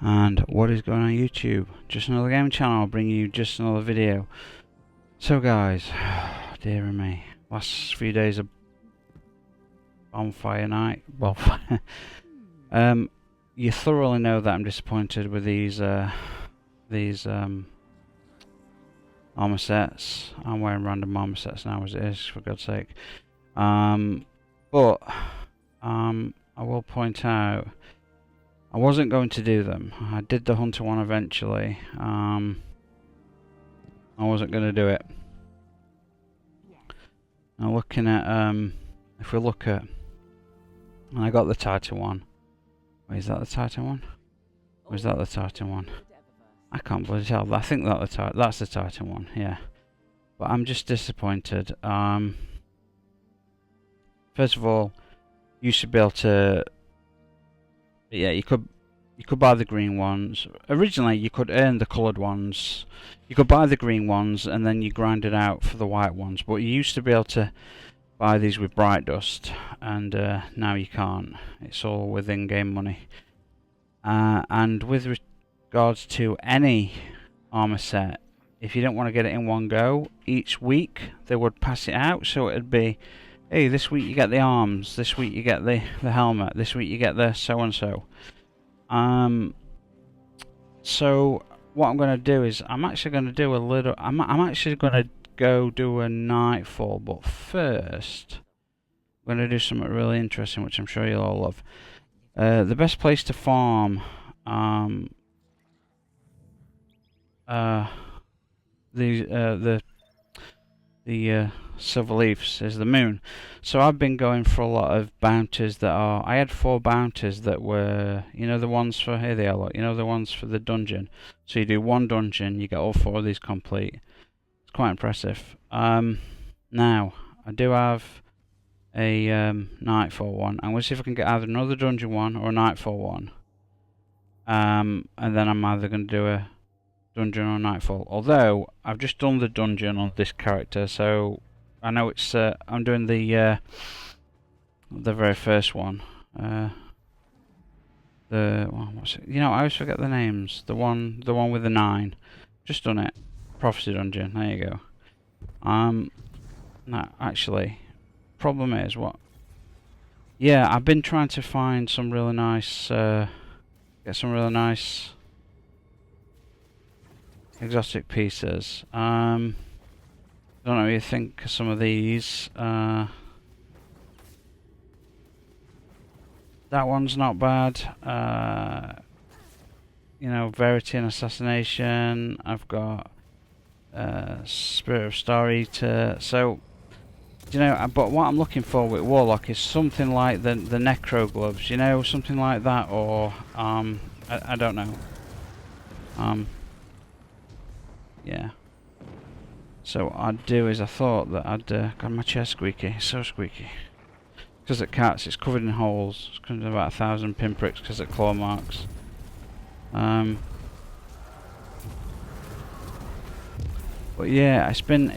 And what is going on YouTube? Just another game channel, I'll bring you just another video. So guys, dear me, last few days of bonfire night, bonfire. You thoroughly know that I'm disappointed with these armor sets. I'm wearing random armor sets now as it is, for God's sake. But I will point out, I wasn't going to do them. I did the Hunter one eventually. I wasn't going to do it. Now looking at, if we look at, and I got the Titan one. Wait, is that the Titan one? Or is that the Titan one? I can't bloody tell. I think that's the Titan one, yeah. But I'm just disappointed. First of all, you should be able to. Yeah, you could buy the green ones. Originally, you could earn the coloured ones. You could buy the green ones and then you grind it out for the white ones. But you used to be able to buy these with Bright Dust, and now you can't. It's all with in-game money. And with regards to any armor set, if you don't want to get it in one go, each week they would pass it out. So it'd be, hey, this week you get the arms, this week you get the helmet, this week you get the so-and-so. So what I'm going to do is, I'm actually going to do a little, I'm actually going to go do a Nightfall, but first I'm going to do something really interesting, which I'm sure you'll all love. The best place to farm the silver leaves is the moon. So I've been going for a lot of bounties that are, I had 4 bounties that were, you know, the ones for, here they are, look, you know, the ones for the dungeon. So you do 1 dungeon, you get all 4 of these complete. It's quite impressive. Now I do have a Nightfall one. I'm going to see if I can get either another dungeon one or a Nightfall one. And then I'm either going to do a dungeon or Nightfall. Although I've just done the dungeon on this character, so I know it's I'm doing the very first one. What's it? You know, I always forget the names. The one with the 9. Just done it. Prophecy dungeon. There you go. No, actually, problem is what? Yeah, I've been trying to find some really nice, get some really nice exotic pieces. Don't know what you think of some of these. That one's not bad. You know, Verity and Assassination. I've got Spirit of Star Eater. So, you know, but what I'm looking for with Warlock is something like the Necro gloves. You know, something like that, or I don't know. Yeah. So what I'd do is, I thought that I'd got my chair squeaky, so squeaky. Because it cats, it's covered in holes. It's covered in about 1,000 pinpricks because of claw marks. But yeah, it's been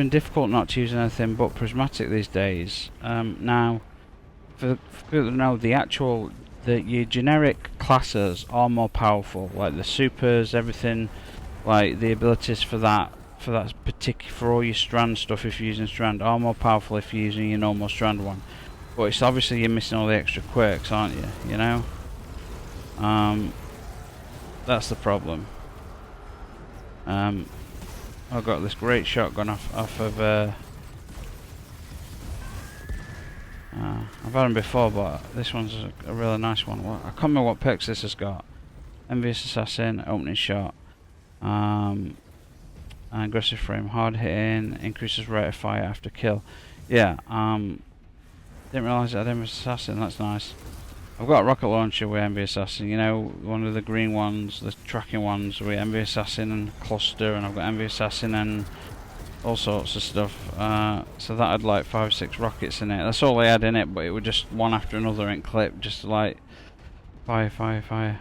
difficult not to use anything but prismatic these days. Now, for people that know, your generic classes are more powerful, like the supers, everything. Like the abilities for that particular, for all your strand stuff, if you're using strand, are more powerful if you're using your normal strand one. But it's obviously you're missing all the extra quirks, aren't you? You know. That's the problem. I've got this great shotgun off of. I've had them before, but this one's a really nice one. I can't remember what perks this has got. Envious Assassin, opening shot. Aggressive frame, hard hitting, increases rate of fire after kill. Yeah, didn't realise I had Envious Assassin, that's nice. I've got a rocket launcher with Envious Assassin, you know, one of the green ones, the tracking ones with Envious Assassin and cluster, and I've got Envious Assassin and all sorts of stuff. So that had like 5 or 6 rockets in it. That's all I had in it, but it was just one after another in clip, just like fire, fire, fire.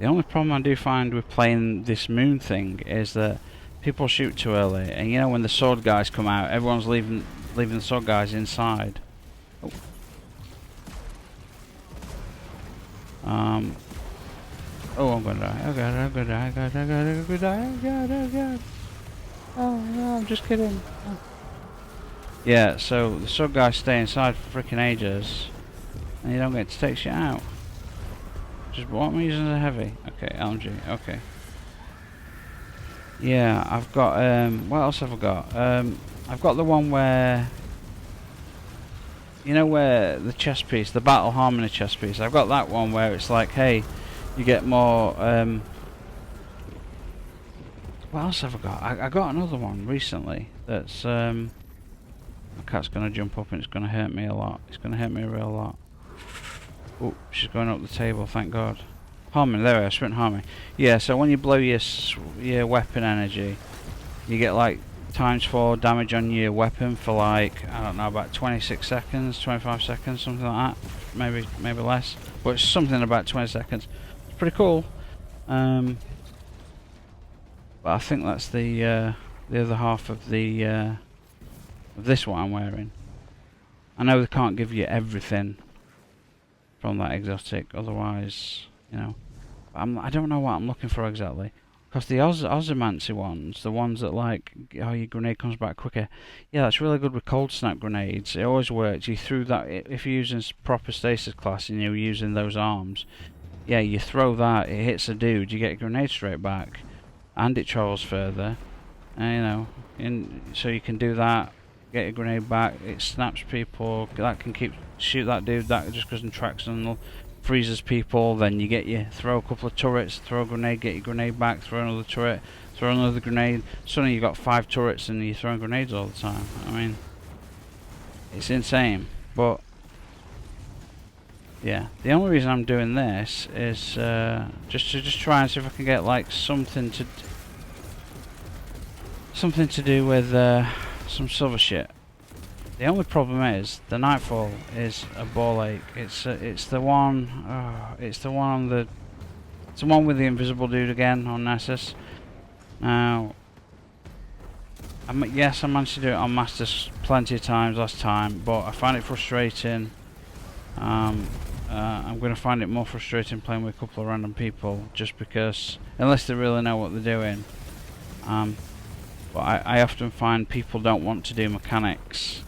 The only problem I do find with playing this moon thing is that people shoot too early, and you know, when the sword guys come out, everyone's leaving the sword guys inside. Oh. Oh, I'm gonna die. Oh god, I'm gonna die. Oh god, oh god, I'm gonna die. Oh god, oh god. Oh no, I'm just kidding. Oh. Yeah, so the sub guys stay inside for freaking ages, and you don't get to take shit out. Just what am I using as a heavy? Okay, LMG. Okay. Yeah, I've got. What else have I got? I've got the one where. You know where the chest piece, the Battle Harmony chest piece. I've got that one where it's like, hey, you get more. What else have I got? I got another one recently. That's. My cat's gonna jump up and it's gonna hurt me a lot. It's gonna hurt me a real lot. Oh, she's going up the table. Thank God. Harmony. There we are. Sprint Harmony. Yeah. So when you blow your weapon energy, you get like ×4 damage on your weapon for like, I don't know, about 26 seconds, 25 seconds, something like that. Maybe less, but it's something about 20 seconds. It's pretty cool. But I think that's the other half of the of this one I'm wearing. I know they can't give you everything from that exotic, otherwise, you know. I don't know what I'm looking for exactly. Because the Ozymancy ones, the ones that like, oh, your grenade comes back quicker. Yeah, that's really good with cold snap grenades. It always works. You threw that, if you're using proper stasis class and you're using those arms, yeah, you throw that, it hits a dude, you get a grenade straight back, and it travels further. And, you know, so you can do that, get a grenade back. It snaps people. That can shoot that dude. That just goes and tracks and freezes people. Then you throw a couple of turrets, throw a grenade, get your grenade back, throw another turret, throw another grenade. Suddenly you've got 5 turrets and you're throwing grenades all the time. I mean, it's insane. But yeah, the only reason I'm doing this is just to try and see if I can get like something to do with some silver shit. The only problem is the Nightfall is a ball ache. It's the one. It's the one with the invisible dude again on Nessus. Now, yes, I managed to do it on Masters plenty of times last time, but I find it frustrating. I'm going to find it more frustrating playing with a couple of random people, just because, unless they really know what they're doing. But I often find people don't want to do mechanics.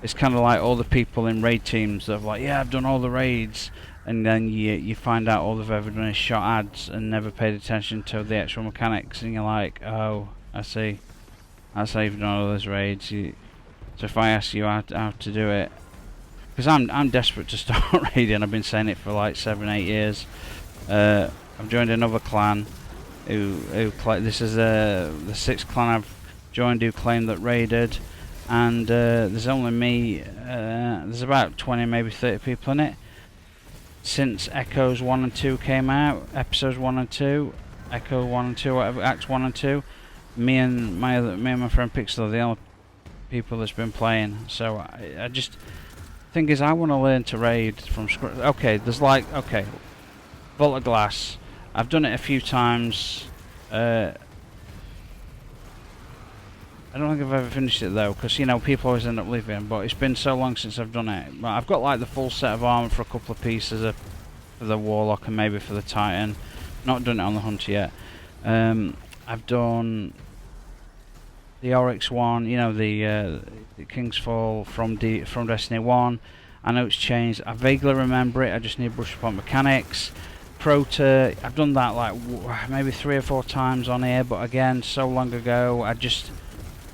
It's kind of like all the people in raid teams that are like, yeah, I've done all the raids, and then you find out all they've ever done is shot ads and never paid attention to the actual mechanics, and you're like, oh, I see. That's how you've done all those raids. So if I ask you how to do it, because I'm desperate to start raiding. I've been saying it for like 7-8 years. I've joined another clan. This is the 6th clan I've joined who claim that raided. And there's only me, there's about 20, maybe 30 people in it. Since Echoes 1 and 2 came out, episodes 1 and 2, Echo 1 and 2, whatever, Acts 1 and 2, me and my friend Pixel are the only people that's been playing. So I just, thing is, I want to learn to raid from scratch. Okay, there's like, okay, Vault of Glass. I've done it a few times. I don't think I've ever finished it though, because you know people always end up leaving. But it's been so long since I've done it. But I've got like the full set of armor for a couple of pieces for the Warlock and maybe for the Titan. Not done it on the Hunter yet. I've done the Oryx one. You know the King's Fall from Destiny 1. I know it's changed. I vaguely remember it. I just need to brush up on mechanics. Prota, I've done that like maybe 3 or 4 times on here, but again, so long ago. I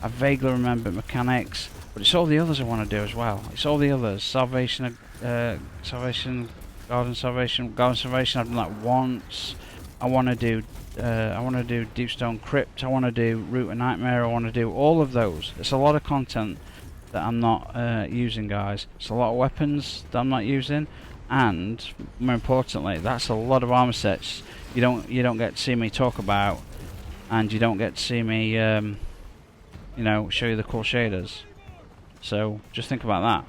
vaguely remember mechanics, but it's all the others I want to do as well. It's all the others. Salvation, Garden Salvation. I've done that once. I want to do Deepstone Crypt. I want to do Root of Nightmare. I want to do all of those. It's a lot of content that I'm not using, guys. It's a lot of weapons that I'm not using, and more importantly, that's a lot of armor sets you don't get to see me talk about, and you don't get to see me you know, show you the cool shaders. So just think about that.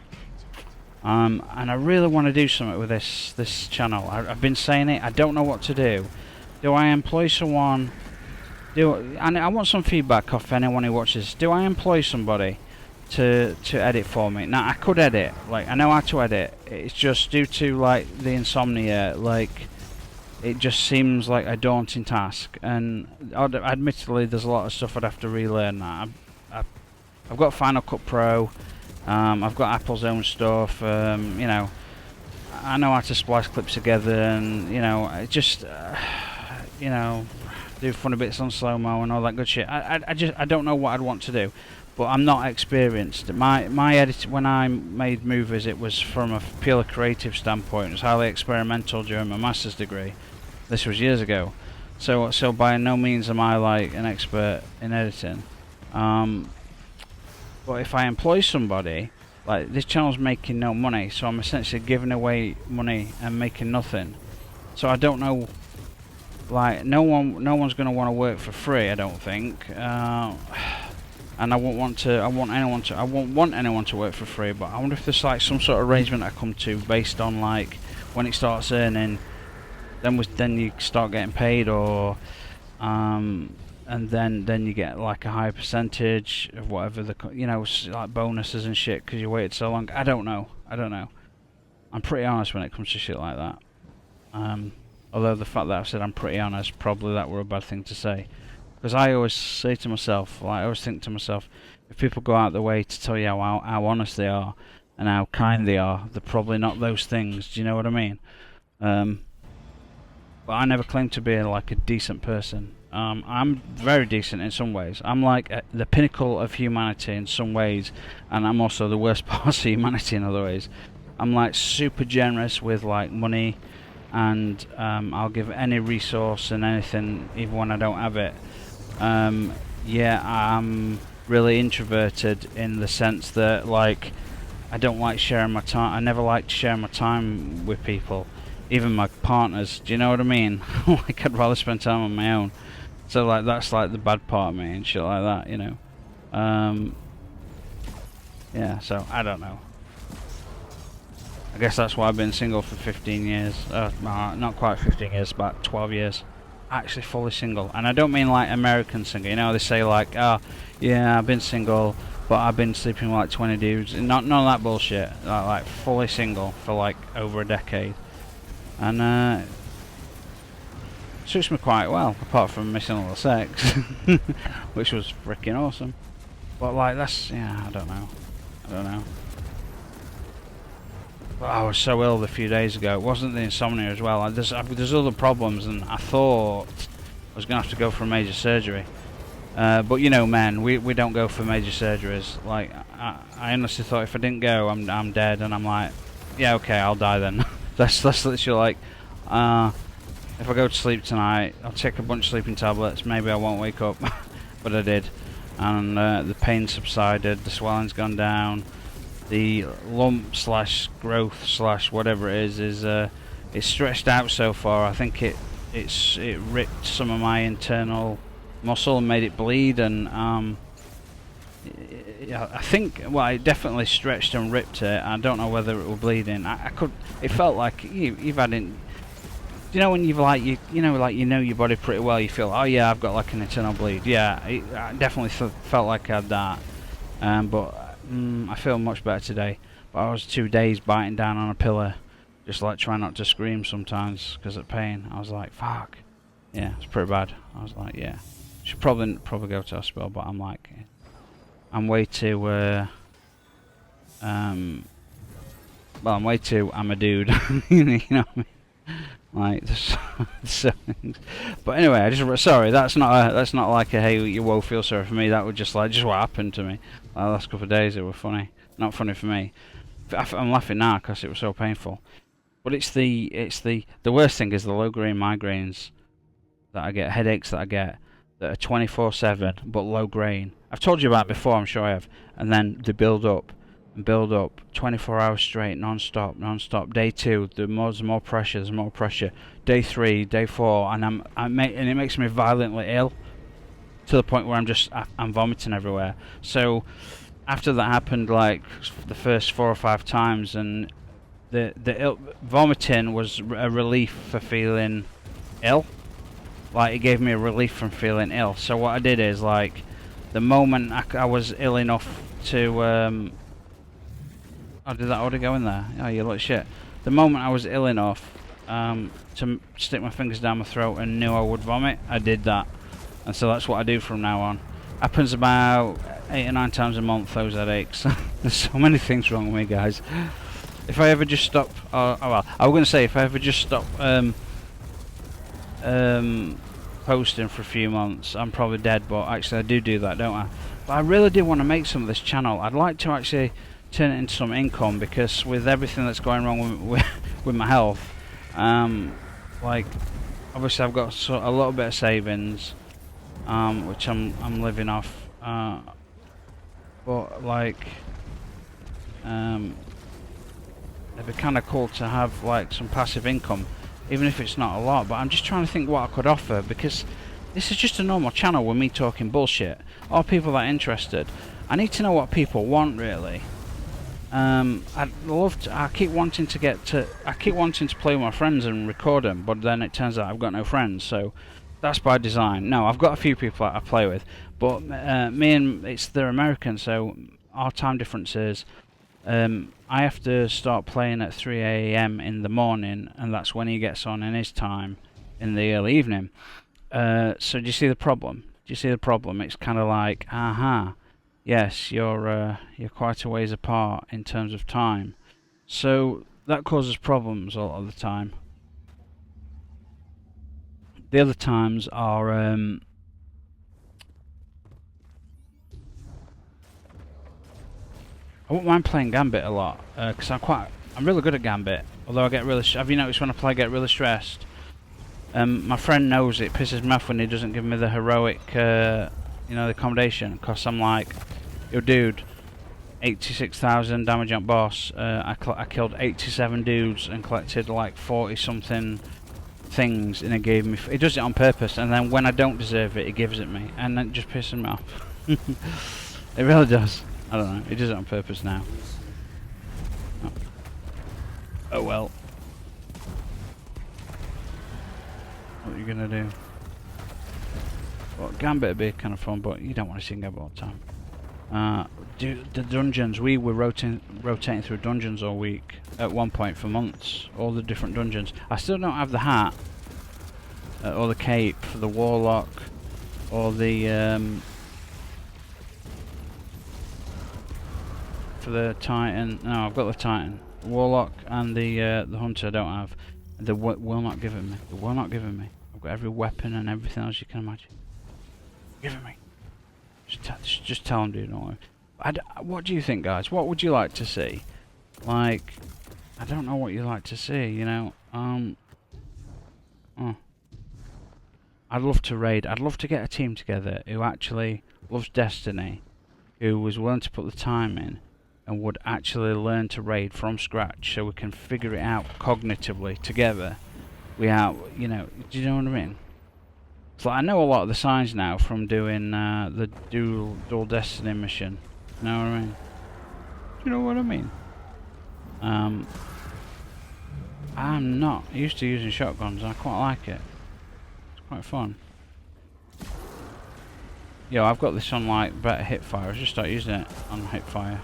And I really want to do something with this channel. I've been saying it. I don't know what to do. Do I employ someone? And I want some feedback off anyone who watches. Do I employ somebody to edit for me? Now I could edit. Like I know how to edit. It's just due to like the insomnia. Like it just seems like a daunting task. And admittedly, there's a lot of stuff I'd have to relearn. I've got Final Cut Pro. I've got Apple's own stuff. You know, I know how to splice clips together, and you know, it just you know, do funny bits on slow mo and all that good shit. I don't know what I'd want to do, but I'm not experienced. My edit when I made movies, it was from a purely creative standpoint. It was highly experimental during my master's degree. This was years ago, so by no means am I like an expert in editing. But if I employ somebody, like this channel's making no money, so I'm essentially giving away money and making nothing. So I don't know, like no one's going to want to work for free, I don't think. And I won't want anyone to work for free. But I wonder if there's like some sort of arrangement I come to based on like when it starts earning, then you start getting paid, or and then you get like a higher percentage of whatever like bonuses and shit because you waited so long. I don't know. I'm pretty honest when it comes to shit like that. Although the fact that I've said I'm pretty honest, probably that were a bad thing to say. Because I always say to myself, like I always think to myself, if people go out the way to tell you how honest they are and how kind they are, they're probably not those things. Do you know what I mean? But I never claimed to be like a decent person. I'm very decent in some ways. I'm like the pinnacle of humanity in some ways, and I'm also the worst part of humanity in other ways. I'm like super generous with like money, and I'll give any resource and anything even when I don't have it. Yeah, I'm really introverted in the sense that like I don't like sharing my time. I never liked sharing my time with people, even my partners. Do you know what I mean? Like I'd rather spend time on my own. So like that's like the bad part of me and shit like that, you know. Yeah, so I don't know. I guess that's why I've been single for 15 years. Not quite 15 years, about 12 years. Actually fully single. And I don't mean like American single. You know, they say like, oh, yeah, I've been single, but I've been sleeping with like 20 dudes. None of that bullshit. Like fully single for like over a decade. And suits me quite well, apart from missing all the sex, which was freaking awesome. But like that's, yeah, I don't know. But I was so ill a few days ago. It wasn't the insomnia as well. There's other problems, and I thought I was gonna have to go for major surgery. But you know, man, we don't go for major surgeries. Like I honestly thought if I didn't go, I'm dead, and I'm like, yeah, okay, I'll die then. that's literally like, if I go to sleep tonight, I'll take a bunch of sleeping tablets. Maybe I won't wake up, but I did, and the pain subsided, the swelling's gone down, the lump slash growth slash whatever it is it's stretched out so far. I think it ripped some of my internal muscle and made it bleed, and I think, well, it definitely stretched and ripped it. I don't know whether it was bleeding. It felt like you've had it. You know when you've like you know your body pretty well, you feel, oh yeah, I've got like an internal bleed. Yeah, I definitely felt like I had that. But I feel much better today. But I was 2 days biting down on a pillow, just like trying not to scream sometimes because of pain. I was like, fuck. Yeah, it's pretty bad. I was like, yeah, should probably go to hospital. But I'm like, I'm way too. Well, I'm way too. I'm a dude. You know what I mean? Like, so, but anyway, sorry. That's not like a hey, you won't feel sorry for me. That was just what happened to me. The last couple of days, it were funny. Not funny for me. I'm laughing now because it was so painful. But it's the worst thing is the low grade migraines that I get, headaches that I get that are 24/7 but low grade. I've told you about it before, I'm sure I have. And then they build up. 24 hours straight, non-stop. Day 2, there's more pressure. Day 3, day 4, and it makes me violently ill to the point where I'm vomiting everywhere. So after that happened, like the first 4 or 5 times, and the vomiting was a relief for feeling ill. Like it gave me a relief from feeling ill. So what I did is like the moment I was ill enough to oh, did that already go in there? Oh, you look shit. The moment I was ill enough to stick my fingers down my throat and knew I would vomit, I did that. And so that's what I do from now on. Happens about 8 or 9 times a month, those headaches. There's so many things wrong with me, guys. If I ever just stop, oh well, I was going to say, if I ever just stop posting for a few months, I'm probably dead, but actually I do that, don't I? But I really do want to make some of this channel. I'd like to actually turn it into some income, because with everything that's going wrong with my health, like, obviously I've got a little bit of savings, which I'm living off, but like, it'd be kind of cool to have like some passive income, even if it's not a lot. But I'm just trying to think what I could offer, because this is just a normal channel with me talking bullshit, or people that are interested. I need to know what people want, really. I'd love to. I keep wanting to play with my friends and record them, but then it turns out I've got no friends, so that's by design. No, I've got a few people that I play with, but they're American, so our time difference is, I have to start playing at 3 AM in the morning, and that's when he gets on in his time in the early evening. So do you see the problem? It's kind of like, yes, you're quite a ways apart in terms of time, so that causes problems a lot of the time. The other times are I wouldn't mind playing Gambit a lot, because I'm really good at Gambit. Although I get really, have you noticed when I play I get really stressed? My friend knows it pisses me off when he doesn't give me the heroic, the accommodation, because I'm like, yo dude, 86,000 damage on boss. I killed 87 dudes and collected like 40 something things, and it gave me. He does it on purpose, and then when I don't deserve it, he gives it me, and then it just pisses me off. It really does. I don't know. He does it on purpose now. Oh well. What are you gonna do? Well, Gambit would be kind of fun, but you don't want to see Gambit all the time. The dungeons. We were rotating through dungeons all week. At one point for months. All the different dungeons. I still don't have the hat. Or the cape for the Warlock. Or the... for the Titan. No, I've got the Titan. The Warlock and the Hunter I don't have. They will not give it me. They will not give it me. I've got every weapon and everything else you can imagine. Give it me. Just tell them, dude. Don't worry. What do you think, guys? What would you like to see? Like, I don't know what you like to see. You know. I'd love to raid. I'd love to get a team together who actually loves Destiny, who was willing to put the time in, and would actually learn to raid from scratch, so we can figure it out cognitively together. Do you know what I mean? It's like I know a lot of the signs now from doing the dual Destiny mission. You know what I mean? Do you know what I mean? I'm not used to using shotguns. I quite like it. It's quite fun. Yo, I've got this on like better hipfire. I should start using it on hipfire.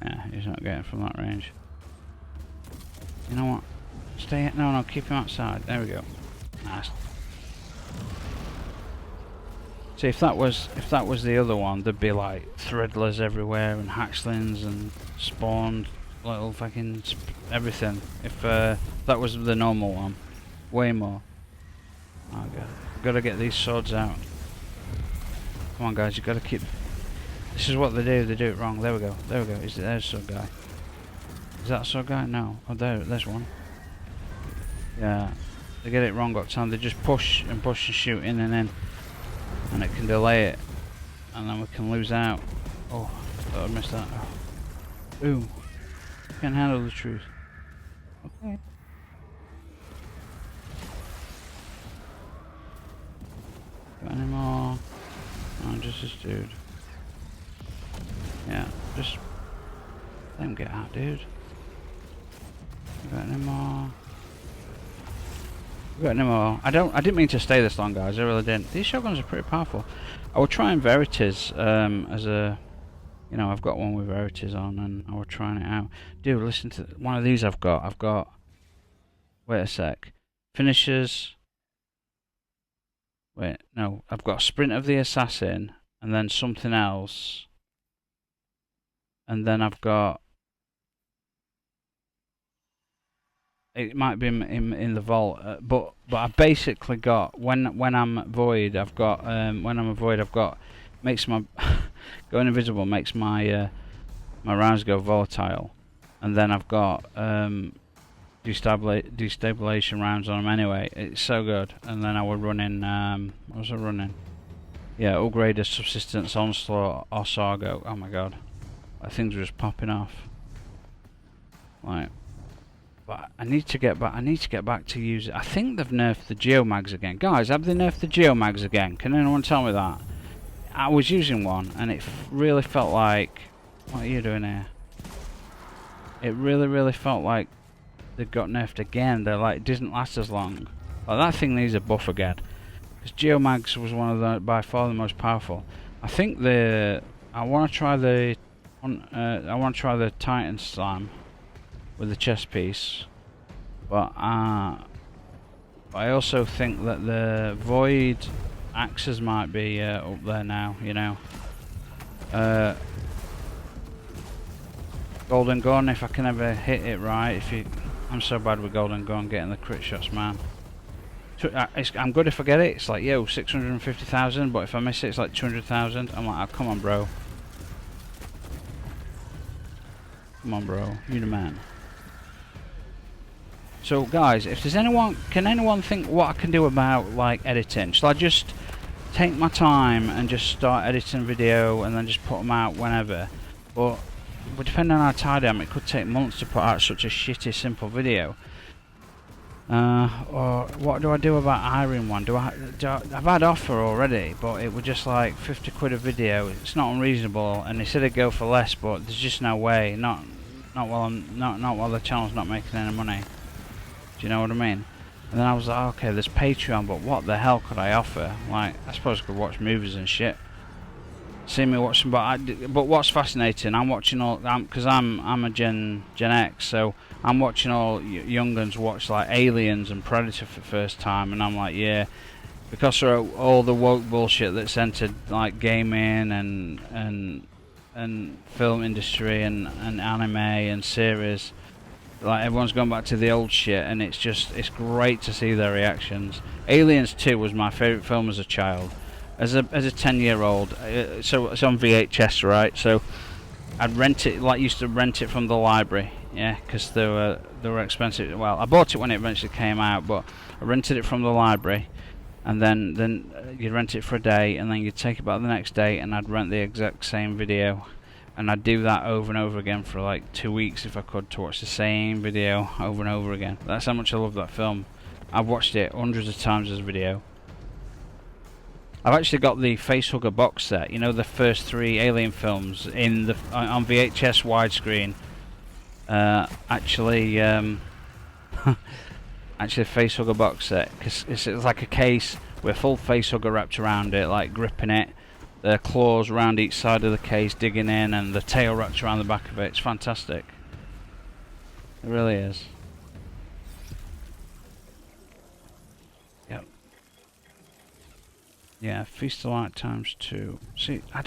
Yeah, he's not getting from that range. You know what? Stay. No, keep him outside. There we go. Nice. See, if that was the other one, there'd be like threadlers everywhere and hatchlings and spawned little fucking everything. If that was the normal one, way more. Oh god, I've got to get these swords out. Come on, guys, you got to keep. This is what they do. They do it wrong. There we go. There we go. There's a sword guy. Is that a sword guy? No. Oh, there's one. Yeah, they get it wrong all the time. They just push and shoot in and in. And it can delay it, and then we can lose out. Oh, I thought I missed that. Oh. Boom. Can't handle the truth. Okay. Got any more? No, just this dude. Yeah, just let him get out, dude. Got any more? We got any more? I didn't mean to stay this long, guys. I really didn't. These shotguns are pretty powerful. I will try Verities as a, you know, I've got one with Verities on, and I was trying it out. Dude, listen to one of these. I've got. Wait a sec. Finishers. Wait, no. I've got Sprint of the Assassin, and then something else, and then I've got. It might be in the vault, but I basically got when I'm void, I've got when I'm a void, I've got makes my going invisible makes my my rounds go volatile, and then I've got destabilization rounds on them anyway. It's so good. And then I was running what was I running? Yeah, upgraded subsistence onslaught or Sargo. Oh my god, that things were just popping off. Like. But I need to get back to use it. I think they've nerfed the geomags again. Guys, have they nerfed the geomags again? Can anyone tell me that? I was using one and it really felt like... What are you doing here? It really felt like they got nerfed again. They're like, it doesn't last as long. Like, that thing needs a buff again. Because geomags was one of the, by far the most powerful. I think I want to try the Titan Slam with the chest piece, but I also think that the Void axes might be up there now, you know. Golden Gun, if I can ever hit it right. I'm so bad with Golden Gun, getting the crit shots, man. I'm good if I get it. It's like, yo, 650,000, but if I miss it, it's like 200,000. I'm like, oh, come on, bro. Come on, bro. You the man. So guys, if there's anyone, can anyone think what I can do about like editing? Shall I just take my time and just start editing video and then just put them out whenever? But depending on how tired I am, it could take months to put out such a shitty simple video. Or what do I do about hiring one? I've had offer already, but it was just like 50 quid a video. It's not unreasonable, and they said I'd go for less, but there's just no way. Not while the channel's not making any money. Do you know what I mean? And then I was like, okay, there's Patreon, but what the hell could I offer? Like, I suppose I could watch movies and shit. See me watch some, but what's fascinating, I'm watching all, because I'm a Gen X, so I'm watching all younguns watch like Aliens and Predator for the first time, and I'm like, yeah, because of all the woke bullshit that's entered like gaming and film industry and anime and series. Like, everyone's gone back to the old shit, and it's great to see their reactions. Aliens 2 was my favourite film as a child. As a 10-year-old, so it's on VHS, right? So I'd used to rent it from the library, yeah, because they were expensive. Well, I bought it when it eventually came out, but I rented it from the library, and then you'd rent it for a day, and then you'd take it back the next day, and I'd rent the exact same video. And I'd do that over and over again for like 2 weeks if I could, to watch the same video over and over again. That's how much I love that film. I've watched it hundreds of times as a video. I've actually got the Facehugger box set, you know, the first 3 Alien films on VHS widescreen. Actually Facehugger box set, because it's like a case with a full Facehugger wrapped around it, like gripping it. The claws around each side of the case, digging in, and the tail wrapped around the back of it. It's fantastic. It really is. Yep. Yeah, Feast of Light ×2. See, I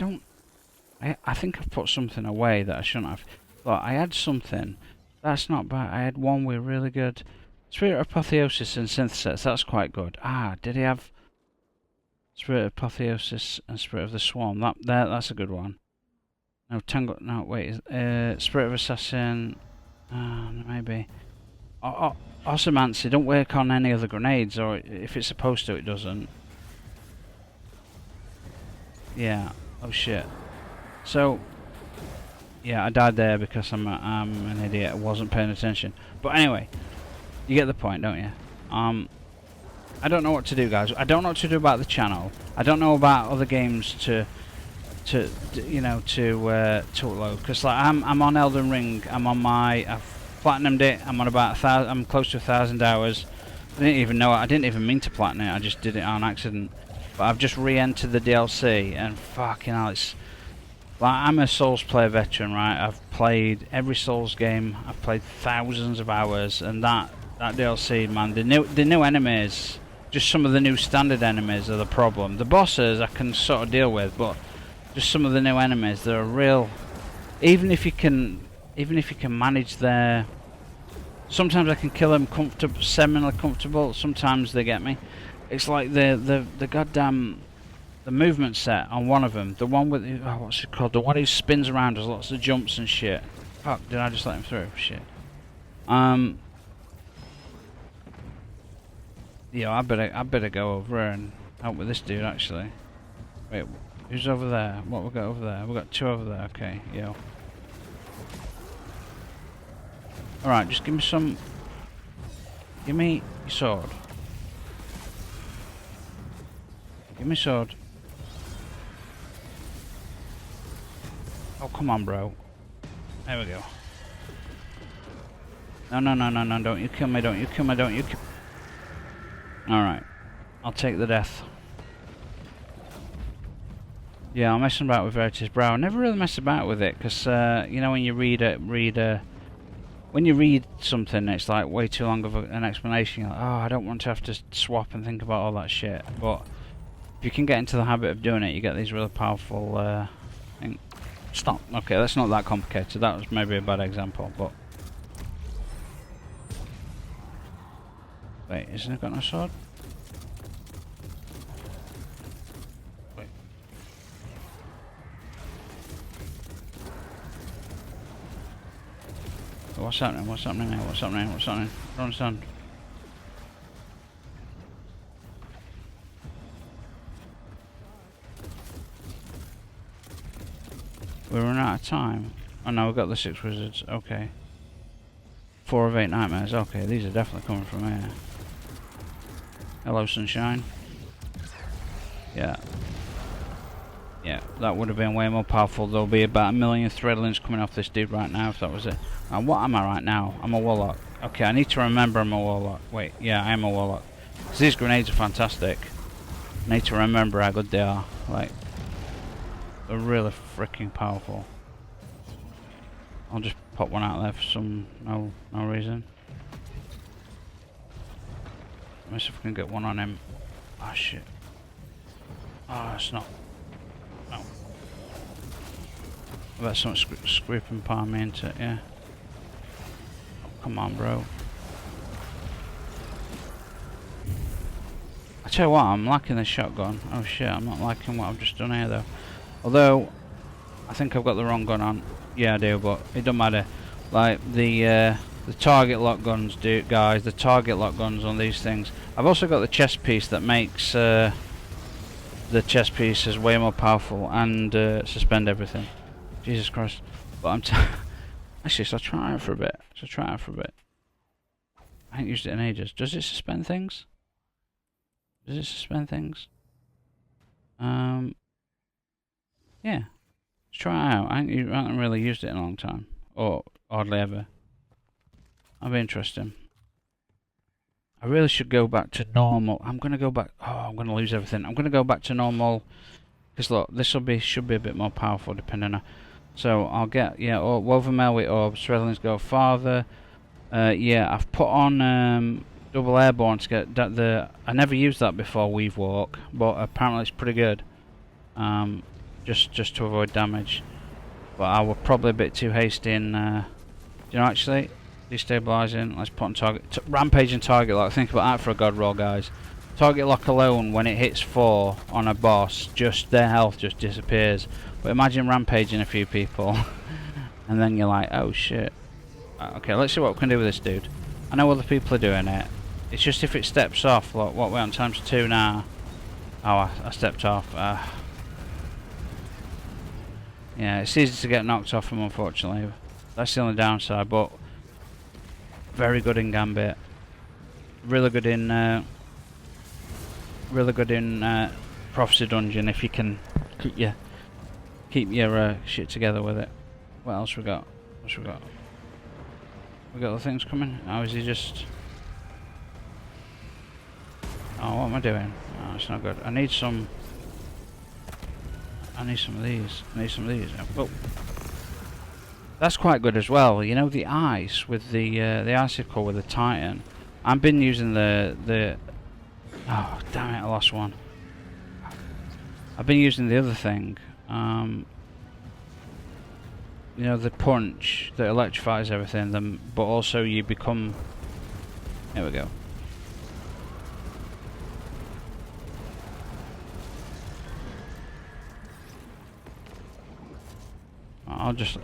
think I've put something away that I shouldn't have. Look, I had something. That's not bad. I had one with really good Spirit of Apotheosis and Synthesis. That's quite good. Ah, did he have Spirit of Apotheosis and Spirit of the Swarm? That's a good one. No, Tango. No, wait. Spirit of Assassin. Maybe. Osmomancy don't work on any other grenades, or if it's supposed to, it doesn't. Yeah. Oh shit. So, yeah, I died there because I'm an idiot. I wasn't paying attention. But anyway, you get the point, don't you? I don't know what to do, guys. I don't know what to do about the channel. I don't know about other games to upload, because like I'm on Elden Ring. I've platinumed it. I'm on about 1,000. I'm close to 1,000 hours. I didn't even know it. I didn't even mean to platinum it. I just did it on accident. But I've just re-entered the DLC, and fucking hell, it's like, I'm a Souls player veteran, right? I've played every Souls game. I've played thousands of hours, and that DLC, man, the new enemies, just some of the new standard enemies are the problem. The bosses I can sort of deal with, but just some of the new enemies, they're real. Even if you can manage their. Sometimes I can kill them comfortable, semi comfortable. Sometimes they get me. It's like the goddamn the movement set on one of them. The one with what's it called? The one who spins around, does lots of jumps and shit. Fuck! Did I just let him through? Shit. Yeah, I better go over here and help with this dude. Actually, wait, who's over there? What we got over there? We got two over there. Okay, yo. All right, just give me some. Give me your sword. Give me sword. Oh, come on, bro. There we go. No, don't you kill me, don't you kill me, don't you kill me. Alright. I'll take the death. Yeah, I'm messing about with Veritas Brow. I never really mess about with it, because, you know, when you when you read something, it's like way too long of an explanation. You're like, oh, I don't want to have to swap and think about all that shit. But if you can get into the habit of doing it, you get these really powerful, Stop. Okay, that's not that complicated. That was maybe a bad example, but... Wait, isn't it got no sword? Wait. What's happening? What's happening now? What's happening? What's happening? I don't understand. We're running out of time. Oh no, we've got the 6 wizards. Okay. 4 of 8 nightmares. Okay, these are definitely coming from here. Hello, sunshine. Yeah. Yeah, that would have been way more powerful. There'll be about 1 million threadlings coming off this dude right now if that was it. And what am I right now? I'm a warlock. Okay, I need to remember I'm a warlock. Wait, yeah, I am a warlock. Because these grenades are fantastic. I need to remember how good they are. Like, they're really freaking powerful. I'll just pop one out there for some no reason. Let me see if we can get one on him. Oh shit. Oh, it's not. No. I bet something scraping palm me into it, yeah. Oh, come on, bro. I tell you what, I'm liking this shotgun. Oh shit, I'm not liking what I've just done here though. Although, I think I've got the wrong gun on. Yeah, I do, but it don't matter. Like, the target lock guns, guys, the target lock guns on these things. I've also got the chest piece that makes the chest piece is way more powerful and suspend everything. Jesus Christ. But I'm actually, so I'll try it for a bit. I haven't used it in ages. Does it suspend things? Yeah. Let's try it out. I haven't really used it in a long time. Or hardly ever. That'll be interesting. I really should go back to normal. I'm going to go back. Oh, I'm going to lose everything. I'm going to go back to normal. Because look, this should be a bit more powerful depending on... So I'll get, yeah, woven mail with orbs. Threadlings go farther. Yeah, I've put on double airborne to get I never used that before, Weave Walk. But apparently it's pretty good. Just to avoid damage. But I was probably a bit too hasty in, you know, actually, destabilizing. Let's put on target, rampage and target lock. Think about that for a god roll, guys. Target lock alone, when it hits 4 on a boss, just their health just disappears. But imagine rampaging a few people, and then you're like, oh shit. Okay, let's see what we can do with this dude. I know other people are doing it. It's just if it steps off, like what we're on ×2 now. Oh, I stepped off. Yeah, it's easy to get knocked off him, unfortunately. That's the only downside, but very good in Gambit. Really good in Prophecy Dungeon if you can keep your shit together with it. What else we got? We got the things coming. How is he just? Oh, what am I doing? Oh, it's not good. I need some of these. I need some of these. Oh. That's quite good as well. You know, the ice with the icicle with the Titan. I've been using the oh damn it, I lost one. I've been using the other thing. You know, the punch that electrifies everything. But also you become. Here we go.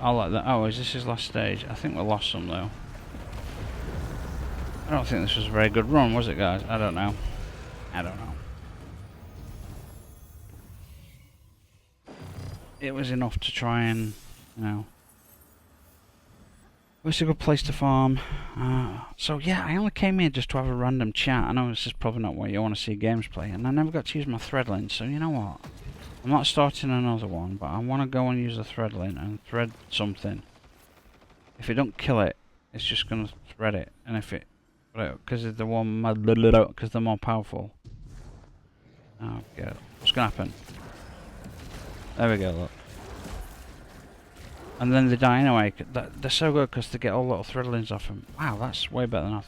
I'll let that. Oh, is this his last stage? I think we lost some though. I don't think this was a very good run, was it, guys? I don't know. I don't know. It was enough to try and, you know. It's a good place to farm. So yeah, I only came here just to have a random chat. I know this is probably not what you want to see games play, and I never got to use my threadlink. So you know what? I'm not starting another one, but I want to go and use the threadlink and thread something. If it don't kill it, it's just gonna thread it, and if it, because it's the one, because they're more powerful. Oh god, what's gonna happen? There we go. Look. And then they die anyway. They're so good because they get all little threadlings off them. Wow, that's way better than I.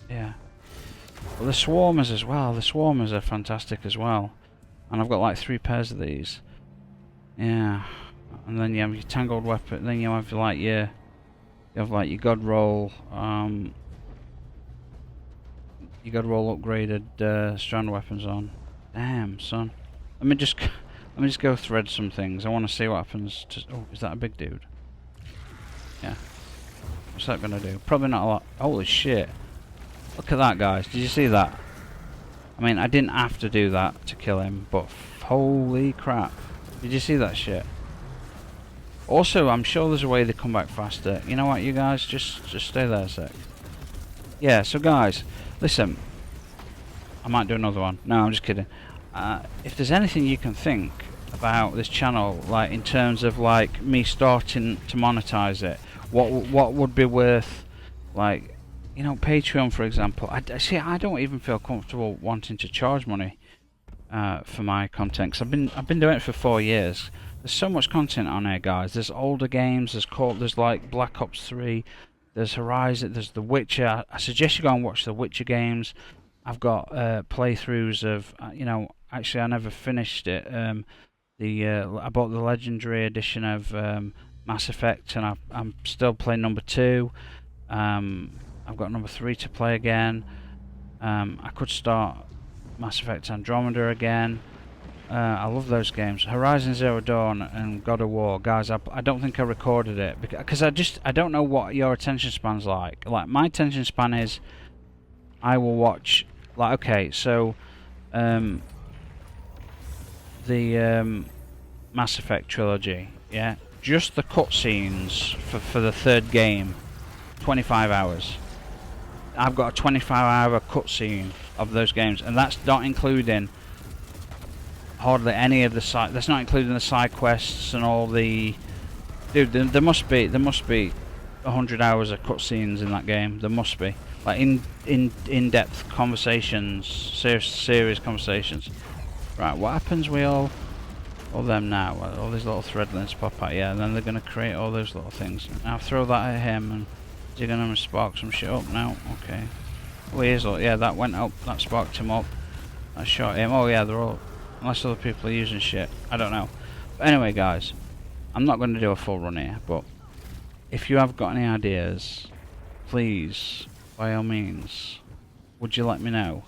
Yeah. Well, the swarmers as well. The swarmers are fantastic as well. And I've got like 3 pairs of these. Yeah. And then you have your tangled weapon. Then you have like your god roll. Your god roll upgraded strand weapons on. Damn, son. Let me just go thread some things. I want to see what happens to... Oh, is that a big dude? Yeah. What's that gonna do? Probably not a lot. Holy shit. Look at that, guys. Did you see that? I mean, I didn't have to do that to kill him, but holy crap. Did you see that shit? Also, I'm sure there's a way they come back faster. You know what, you guys? Just stay there a sec. Yeah, so guys, listen. I might do another one. No, I'm just kidding. If there's anything you can think about this channel, like in terms of like me starting to monetize it, what would be worth, like, you know, Patreon for example. I don't even feel comfortable wanting to charge money for my content, because I've been doing it for 4 years. There's so much content on here, guys. There's older games. There's like Black Ops 3. There's Horizon. There's The Witcher. I suggest you go and watch the Witcher games. I've got playthroughs of, you know, actually I never finished it. I bought the Legendary Edition of Mass Effect, and I'm still playing number 2. I've got number 3 to play again. I could start Mass Effect Andromeda again. I love those games. Horizon Zero Dawn and God of War, guys. I don't think I recorded it because I don't know what your attention span's like. Like my attention span is, I will watch, like, okay, so the Mass Effect trilogy, yeah, just the cutscenes for the 3rd game, 25 hours. I've got a 25-hour cutscene of those games, and that's not including hardly any of the side. That's not including the side quests and all the. Dude, there must be 100 hours of cutscenes in that game. There must be, like, in-depth conversations, serious conversations. Right, what happens with all them now? All these little threadlings pop out, yeah, and then they're gonna create all those little things. Now throw that at him, and is he gonna spark some shit up now? Okay. Oh, he is. Yeah, that went up. That sparked him up. That shot him. Oh yeah, they're all. Unless other people are using shit. I don't know. But anyway, guys, I'm not going to do a full run here, but if you have got any ideas, please, by all means, would you let me know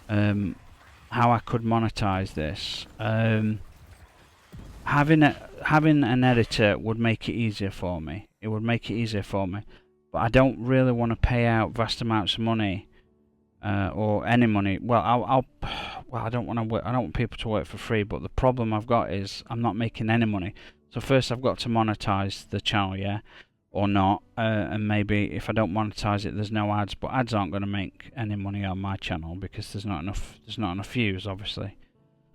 how I could monetize this? Having an editor would make it easier for me. It would make it easier for me, but I don't really want to pay out vast amounts of money or any money. Well, I don't want to. I don't want people to work for free. But the problem I've got is I'm not making any money. So first I've got to monetize the channel, yeah, or not. And maybe if I don't monetize it, there's no ads. But ads aren't going to make any money on my channel because there's not enough. There's not enough views, obviously.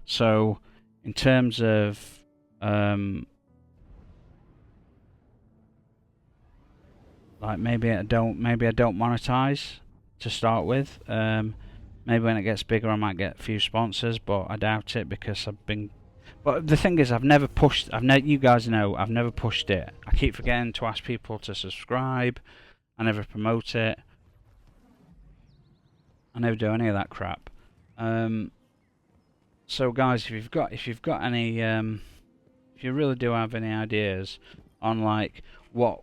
So in terms of like maybe I don't monetize to start with. Maybe when it gets bigger I might get a few sponsors, but I doubt it because I've been... But the thing is, I've never pushed... You guys know, I've never pushed it. I keep forgetting to ask people to subscribe. I never promote it. I never do any of that crap. So guys, if you've got any... if you really do have any ideas on like what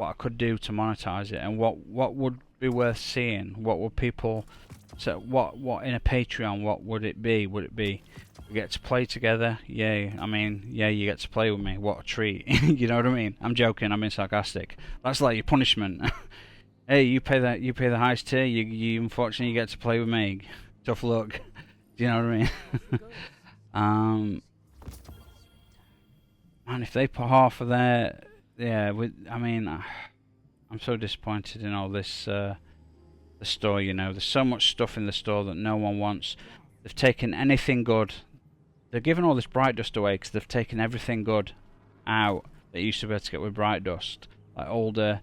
I could do to monetize it, and what would be worth seeing, what would people... So what in a Patreon, what would it be? Would it be we get to play together? Yay. I mean, yeah, you get to play with me. What a treat. You know what I mean? I'm joking, I'm being sarcastic. That's like your punishment. Hey, you pay the highest tier, you unfortunately get to play with me. Tough luck. Do you know what I mean? Man, if they put half of their... Yeah, I mean, I'm so disappointed in all this... the store, you know. There's so much stuff in the store that no one wants. They've taken anything good. They're giving all this Bright Dust away because they've taken everything good out that you used to be able to get with Bright Dust. Like older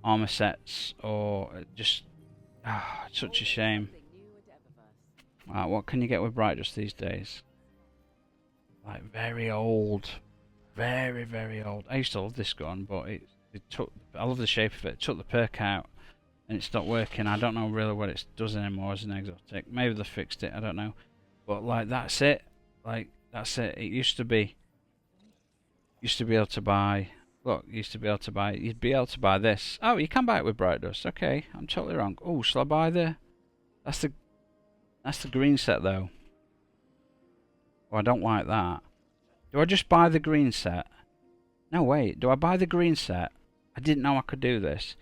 armor sets, or just... it's such a shame. What can you get with Bright Dust these days? Like very old. Very, very old. I used to love this gun, but it took... I love the shape of it. It took the perk out. And it stopped working. I don't know really what it does anymore as an exotic. Maybe they fixed it, I don't know. But like that's it. Like that's it. It used to be able to buy... Look, you'd be able to buy this. Oh, you can buy it with Bright Dust. Okay, I'm totally wrong. Oh, shall I buy the... That's the green set though. Oh, I don't like that. Do I just buy the green set? No, wait. Do I buy the green set? I didn't know I could do this.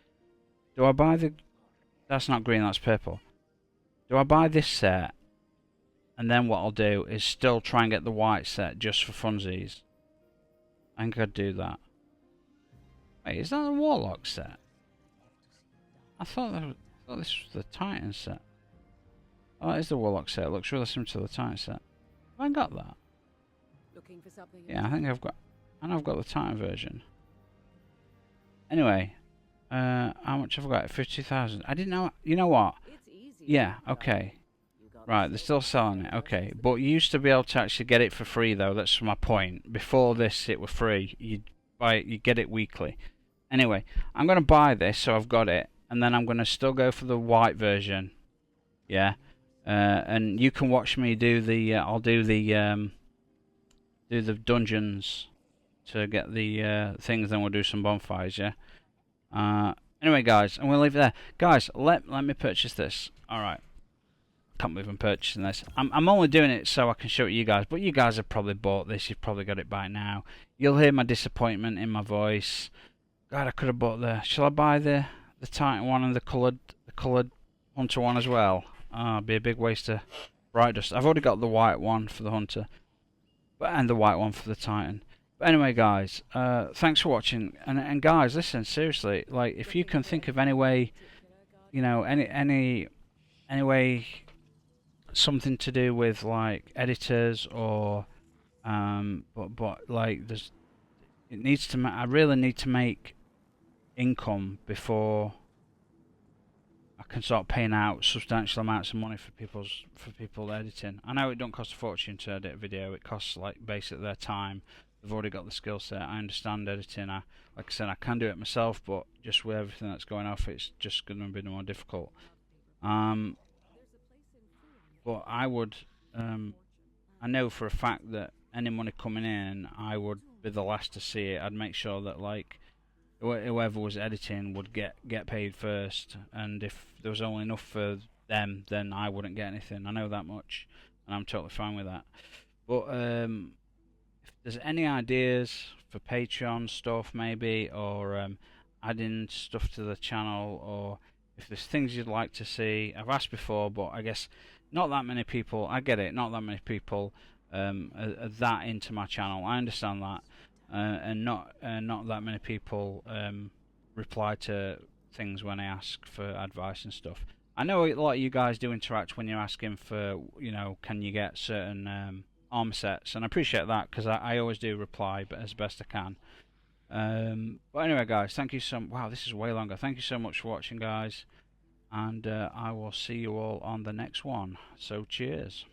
Do I buy the... That's not green, that's purple. Do I buy this set? And then what I'll do is still try and get the white set just for funsies. I think I'd do that. Wait, is that a Warlock set? I thought this was the Titan set. Oh, that is the Warlock set. It looks really similar to the Titan set. Have I got that? Looking for something? Yeah, I think I've got... I know I've got the Titan version. Anyway... how much have I got? 50,000. I didn't know... You know what? Yeah, okay. Right, they're still selling it. Okay, but you used to be able to actually get it for free, though. That's my point. Before this, it was free. You'd buy it, you get it weekly. Anyway, I'm going to buy this, so I've got it. And then I'm going to still go for the white version. Yeah. And you can watch me do the... I'll do the dungeons to get the things, then we'll do some bonfires, yeah? Anyway, guys, I'm going to leave it there. Guys, let me purchase this. Alright. Can't believe I'm purchasing this. I'm only doing it so I can show it you guys, but you guys have probably bought this. You've probably got it by now. You'll hear my disappointment in my voice. God, I could have bought the... Shall I buy the Titan one and the coloured Hunter one as well? It'd be a big waste of Bright Dust. I've already got the white one for the Hunter, and the white one for the Titan. But anyway, guys, thanks for watching. And guys, listen, seriously, like if you can think of any way, you know, any way, something to do with like editors or, but like there's, it needs to. I really need to make income before I can start paying out substantial amounts of money for people editing. I know it don't cost a fortune to edit a video. It costs like basically their time. They've already got the skill set. I understand editing. Like I said, I can do it myself, but just with everything that's going off, it's just going to be more difficult. But I would, I know for a fact that any money coming in, I would be the last to see it. I'd make sure that like whoever was editing would get paid first, and if there was only enough for them, then I wouldn't get anything. I know that much, and I'm totally fine with that. But if there's any ideas for Patreon stuff maybe, or adding stuff to the channel, or if there's things you'd like to see, I've asked before, but I guess not that many people, I get it, not that many people are that into my channel. I understand that. And not that many people reply to things when I ask for advice and stuff. I know a lot of you guys do interact when you're asking for, you know, can you get certain armor sets, and I appreciate that because I always do reply, but as best I can. But anyway, guys, thank you so. Wow, this is way longer. Thank you so much for watching, guys, and I will see you all on the next one. So cheers.